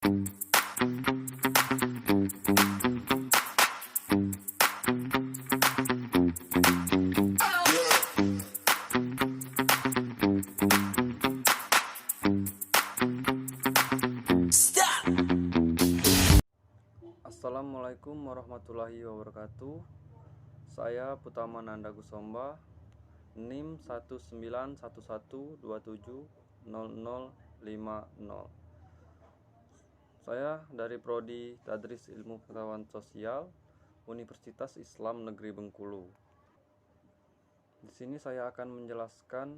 Assalamualaikum warahmatullahi wabarakatuh. Saya Putama Nanda Gusomba, NIM 1911270050. Saya dari Prodi Tadris Ilmu Pengetahuan Sosial Universitas Islam Negeri Bengkulu. Di sini saya akan menjelaskan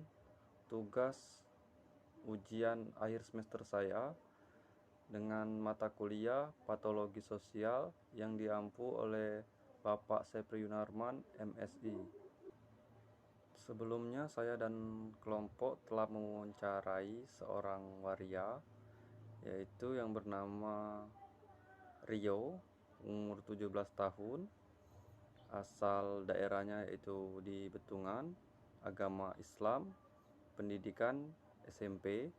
tugas ujian akhir semester saya dengan mata kuliah Patologi Sosial yang diampu oleh Bapak Sepri Yunarman, MSI. Sebelumnya saya dan kelompok telah mewawancarai seorang waria, yaitu yang bernama Rio, umur 17 tahun, asal daerahnya yaitu di Betungan, agama Islam, pendidikan SMP,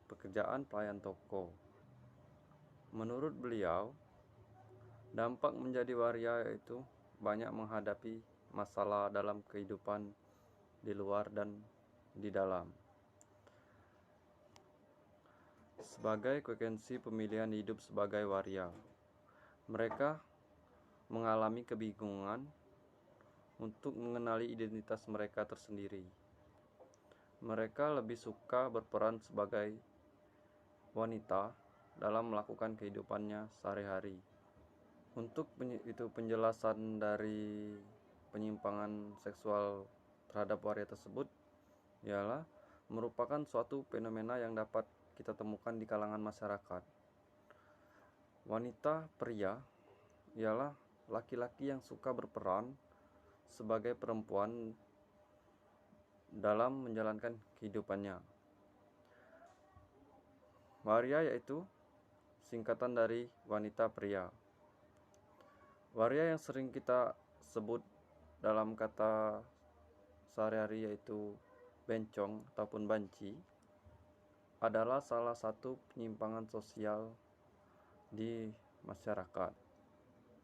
pekerjaan pelayan toko. Menurut beliau, dampak menjadi waria yaitu banyak menghadapi masalah dalam kehidupan di luar dan di dalam. Sebagai konsekuensi pemilihan hidup sebagai waria, mereka mengalami kebingungan untuk mengenali identitas mereka tersendiri. Mereka lebih suka berperan sebagai wanita dalam melakukan kehidupannya sehari-hari. Untuk penjelasan dari penyimpangan seksual terhadap waria tersebut ialah merupakan suatu fenomena yang dapat kita temukan di kalangan masyarakat. Wanita pria ialah laki-laki yang suka berperan sebagai perempuan dalam menjalankan kehidupannya. Waria yaitu singkatan dari wanita pria. Waria yang sering kita sebut dalam kata sehari-hari yaitu bencong ataupun banci adalah salah satu penyimpangan sosial di masyarakat.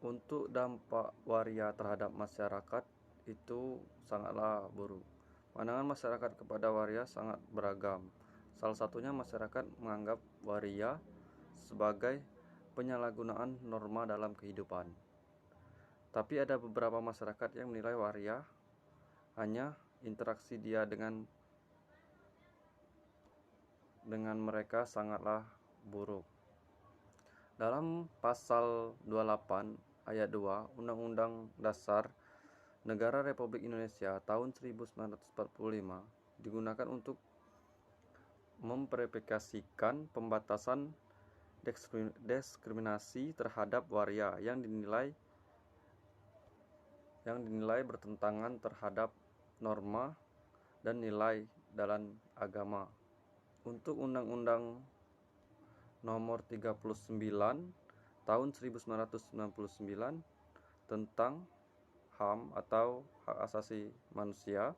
Untuk dampak waria terhadap masyarakat itu sangatlah buruk. Pandangan masyarakat kepada waria sangat beragam. Salah satunya masyarakat menganggap waria sebagai penyalahgunaan norma dalam kehidupan. Tapi ada beberapa masyarakat yang menilai waria hanya interaksi dia dengan mereka sangatlah buruk. Dalam pasal 28 ayat 2 Undang-Undang Dasar Negara Republik Indonesia tahun 1945 digunakan untuk memverifikasikan pembatasan diskriminasi terhadap waria yang dinilai bertentangan terhadap norma dan nilai dalam agama. Untuk Undang-Undang Nomor 39 Tahun 1999 tentang HAM atau Hak Asasi Manusia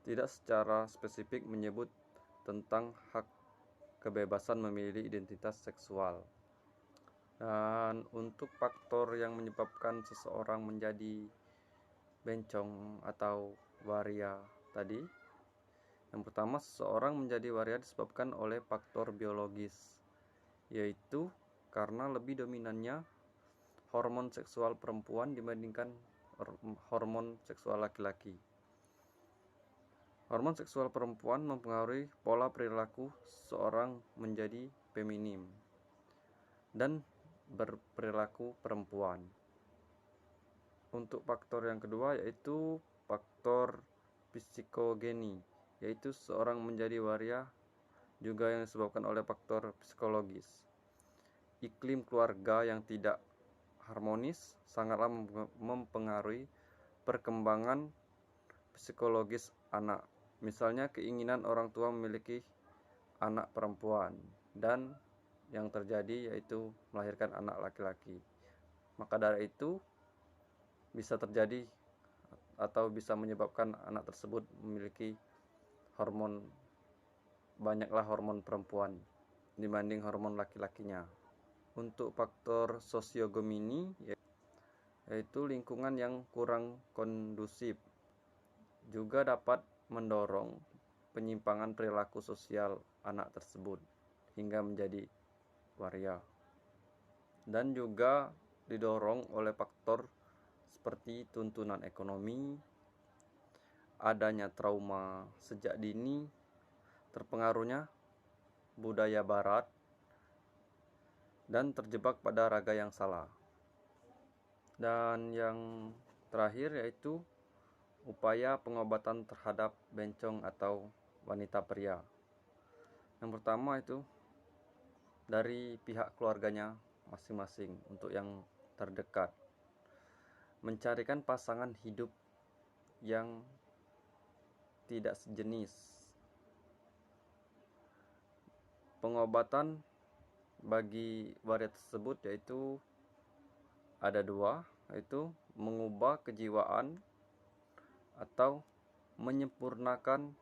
tidak secara spesifik menyebut tentang hak kebebasan memilih identitas seksual. Dan untuk faktor yang menyebabkan seseorang menjadi bencong atau waria tadi, yang pertama, seseorang menjadi waria disebabkan oleh faktor biologis, yaitu karena lebih dominannya hormon seksual perempuan dibandingkan hormon seksual laki-laki. Hormon seksual perempuan mempengaruhi pola perilaku seseorang menjadi feminim dan berperilaku perempuan. Untuk faktor yang kedua yaitu faktor psikogeni, yaitu seorang menjadi waria juga yang disebabkan oleh faktor psikologis. Iklim keluarga yang tidak harmonis sangatlah mempengaruhi perkembangan psikologis anak. Misalnya keinginan orang tua memiliki anak perempuan dan yang terjadi yaitu melahirkan anak laki-laki. Maka dari itu bisa terjadi atau bisa menyebabkan anak tersebut memiliki banyaklah hormon perempuan dibanding hormon laki-lakinya. Untuk faktor sosioekonomi, yaitu lingkungan yang kurang kondusif, juga dapat mendorong penyimpangan perilaku sosial anak tersebut hingga menjadi waria. Dan juga didorong oleh faktor seperti tuntunan ekonomi, adanya trauma sejak dini, terpengaruhnya budaya barat, dan terjebak pada raga yang salah. Dan yang terakhir yaitu upaya pengobatan terhadap bencong atau wanita pria. Yang pertama itu dari pihak keluarganya masing-masing untuk yang terdekat, mencarikan pasangan hidup yang tidak sejenis. Pengobatan bagi waria tersebut yaitu ada dua, yaitu mengubah kejiwaan atau menyempurnakan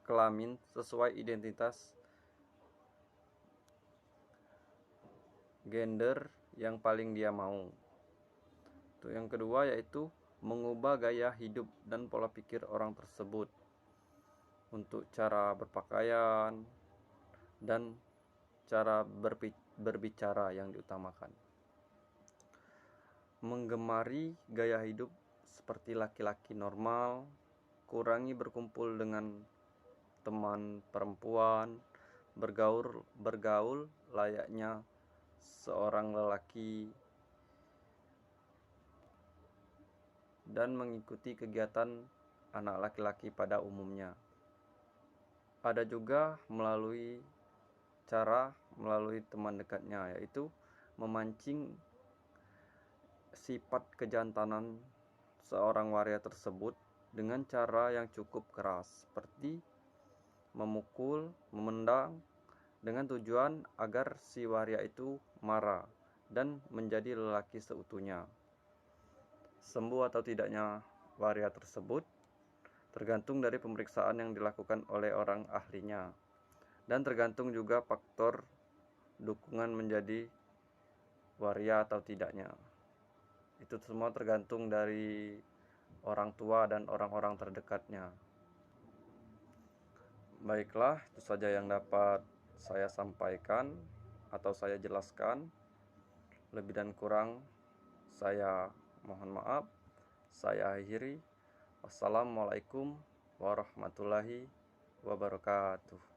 kelamin sesuai identitas gender yang paling dia mau. Yang kedua yaitu mengubah gaya hidup dan pola pikir orang tersebut untuk cara berpakaian dan cara berbicara yang diutamakan. Menggemari gaya hidup seperti laki-laki normal, kurangi berkumpul dengan teman perempuan, bergaul layaknya seorang lelaki, dan mengikuti kegiatan anak laki-laki pada umumnya. Ada juga melalui teman dekatnya, yaitu memancing sifat kejantanan seorang waria tersebut dengan cara yang cukup keras, seperti memukul, memendang, dengan tujuan agar si waria itu marah dan menjadi lelaki seutuhnya. Sembuh atau tidaknya waria tersebut tergantung dari pemeriksaan yang dilakukan oleh orang ahlinya, dan tergantung juga faktor dukungan menjadi waria atau tidaknya. Itu semua tergantung dari orang tua dan orang-orang terdekatnya. Baiklah, itu saja yang dapat saya sampaikan atau saya jelaskan. Lebih dan kurang saya mohon maaf. Saya akhiri. Wassalamualaikum warahmatullahi wabarakatuh.